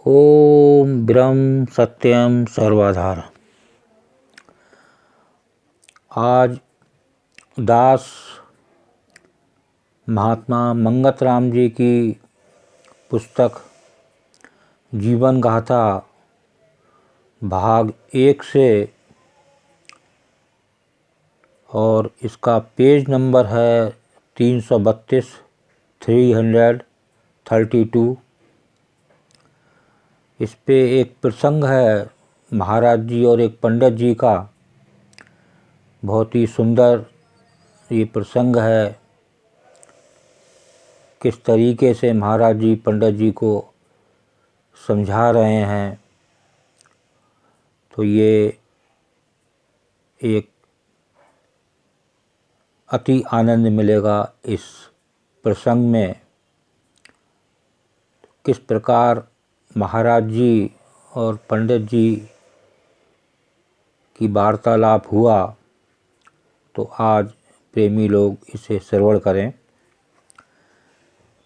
ओम ब्रह्म सत्यम सर्वधारा। आज दास महात्मा मंगत राम जी की पुस्तक जीवन गाथा भाग 1 से और इसका पेज नंबर है 332 332। इस पे एक प्रसंग है महाराज जी और एक पंडित जी का। बहुत ही सुंदर ये प्रसंग है। किस तरीके से महाराज जी पंडित जी को समझा रहे हैं, तो ये एक अति आनंद मिलेगा इस प्रसंग में। किस प्रकार महाराज जी और पंडित जी की वार्तालाप हुआ, तो आज प्रेमी लोग इसे श्रवण करें।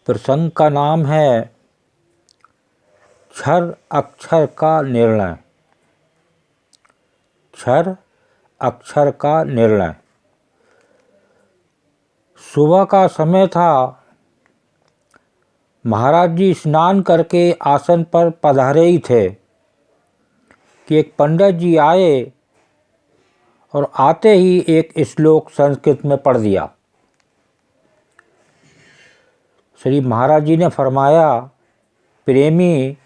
प्रसंग का नाम है क्षर अक्षर का निर्णय। क्षर अक्षर का निर्णय। सुबह का समय था। महाराज जी स्नान करके आसन पर पधारे ही थे कि एक पंडित जी आए और आते ही एक श्लोक संस्कृत में पढ़ दिया। श्री महाराज जी ने फरमाया, प्रेमी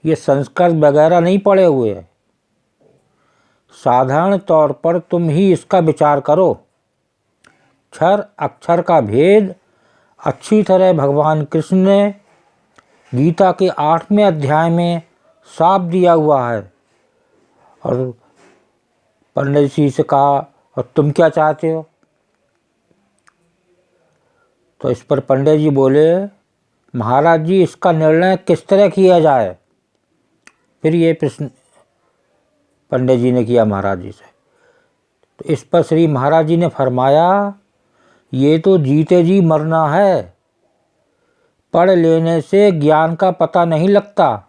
ये संस्कृत वगैरह नहीं पढ़े हुए, साधारण तौर पर तुम ही इसका विचार करो। क्षर अक्षर का भेद अच्छी तरह भगवान कृष्ण ने गीता के 8वें अध्याय में साफ दिया हुआ है। और पंडित जी से कहा, और तुम क्या चाहते हो? तो इस पर पंडित जी बोले, महाराज जी इसका निर्णय किस तरह किया जाए? फिर ये प्रश्न पंडित जी ने किया महाराज जी से। तो इस पर श्री महाराज जी ने फरमाया, ये तो जीते जी मरना है। पढ़ लेने से ज्ञान का पता नहीं लगता।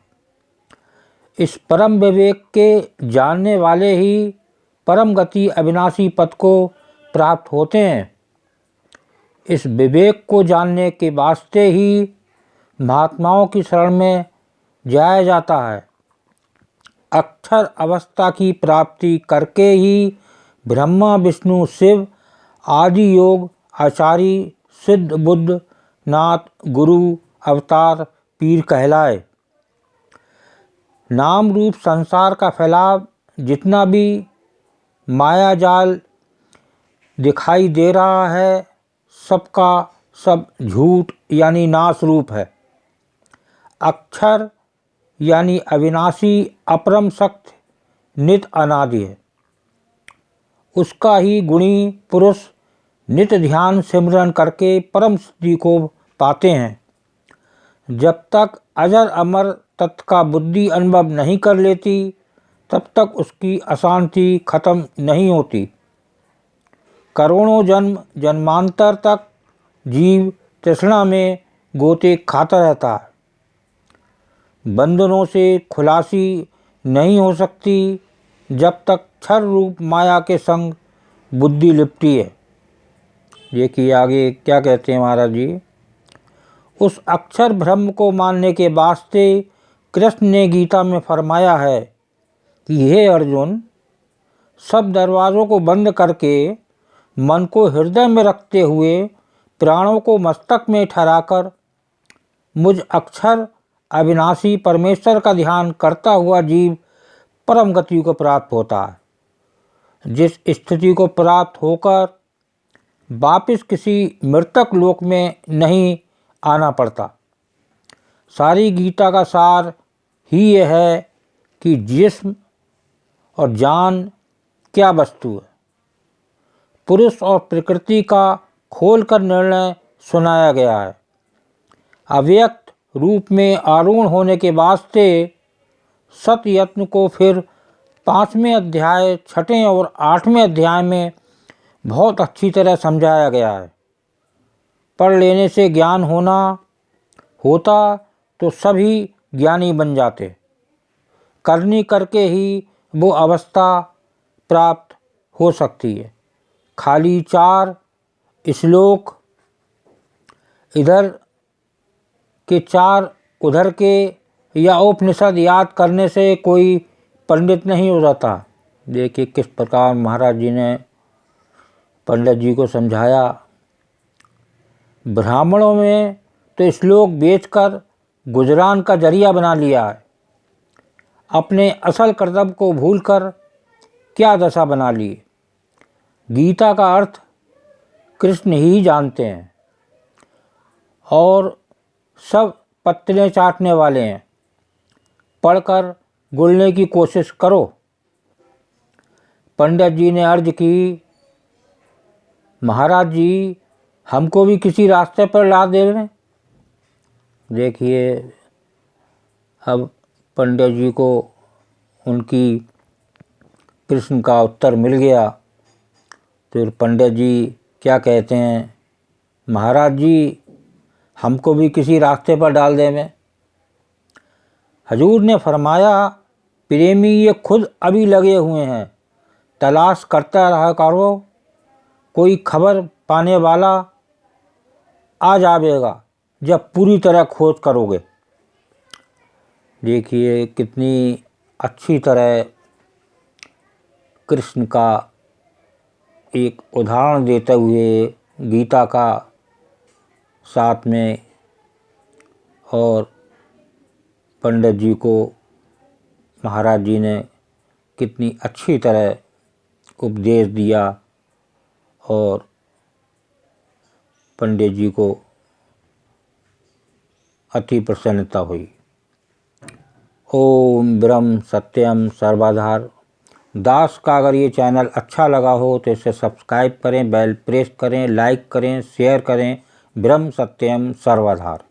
इस परम विवेक के जानने वाले ही परम गति अविनाशी पद को प्राप्त होते हैं। इस विवेक को जानने के वास्ते ही महात्माओं की शरण में जाया जाता है। अक्षर अवस्था की प्राप्ति करके ही ब्रह्मा विष्णु शिव आदि योग आचार्य सिद्ध बुद्ध नाथ गुरु अवतार पीर कहलाए। नाम रूप संसार का फैलाव जितना भी माया जाल दिखाई दे रहा है, सबका सब झूठ यानी नाश रूप है। अक्षर यानी अविनाशी अपरम शक्ति नित अनादि है। उसका ही गुणी पुरुष नित ध्यान सिमरन करके परम सिद्धि को पाते हैं। जब तक अजर अमर तत्व का बुद्धि अनुभव नहीं कर लेती, तब तक उसकी अशांति खत्म नहीं होती। करोड़ों जन्म जन्मांतर तक जीव तृष्णा में गोते खाता रहता है। बंधनों से खुलासी नहीं हो सकती जब तक क्षर रूप माया के संग बुद्धि लिपटी है। देखिए आगे क्या कहते हैं महाराज जी। उस अक्षर ब्रह्म को मानने के वास्ते कृष्ण ने गीता में फरमाया है कि हे अर्जुन, सब दरवाज़ों को बंद करके मन को हृदय में रखते हुए प्राणों को मस्तक में ठहराकर मुझ अक्षर अविनाशी परमेश्वर का ध्यान करता हुआ जीव परम गति को प्राप्त होता है। जिस स्थिति को प्राप्त होकर वापिस किसी मृतक लोक में नहीं आना पड़ता। सारी गीता का सार ही यह है कि जिस्म और जान क्या वस्तु है। पुरुष और प्रकृति का खोलकर निर्णय सुनाया गया है। अव्यक्त रूप में आरूढ़ होने के वास्ते सतयत्न को फिर 5वें अध्याय 6वें और 8वें अध्याय में बहुत अच्छी तरह समझाया गया है। पढ़ लेने से ज्ञान होता तो सभी ज्ञानी बन जाते। करनी करके ही वो अवस्था प्राप्त हो सकती है। खाली 4 श्लोक इधर के 4 उधर के या उपनिषद याद करने से कोई पंडित नहीं हो जाता। देखिए किस प्रकार महाराज जी ने पंडित जी को समझाया। ब्राह्मणों में तो श्लोक बेचकर गुजरान का जरिया बना लिया है। अपने असल कर्तव्य को भूलकर क्या दशा बना ली। गीता का अर्थ कृष्ण ही जानते हैं और सब पत्तलें चाटने वाले हैं। पढ़कर गुलने की कोशिश करो। पंडित जी ने अर्ज की, महाराज जी हमको भी किसी रास्ते पर ला दें। देखिए अब पंडित जी को उनकी प्रश्न का उत्तर मिल गया। फिर पंडित जी क्या कहते हैं, महाराज जी हमको भी किसी रास्ते पर डाल दे में। हजूर ने फरमाया, प्रेमी ये खुद अभी लगे हुए हैं, तलाश करता रहा करो, कोई खबर पाने वाला आ जाएगा जब पूरी तरह खोज करोगे। देखिए कितनी अच्छी तरह कृष्ण का एक उदाहरण देते हुए गीता का साथ में और पंडित जी को महाराज जी ने कितनी अच्छी तरह उपदेश दिया और पंडित जी को अति प्रसन्नता हुई। ओम ब्रह्म सत्यम सर्वाधार। दास का अगर ये चैनल अच्छा लगा हो तो इसे सब्सक्राइब करें, बेल प्रेस करें, लाइक करें, शेयर करें। ब्रह्म सत्यम सर्वाधार।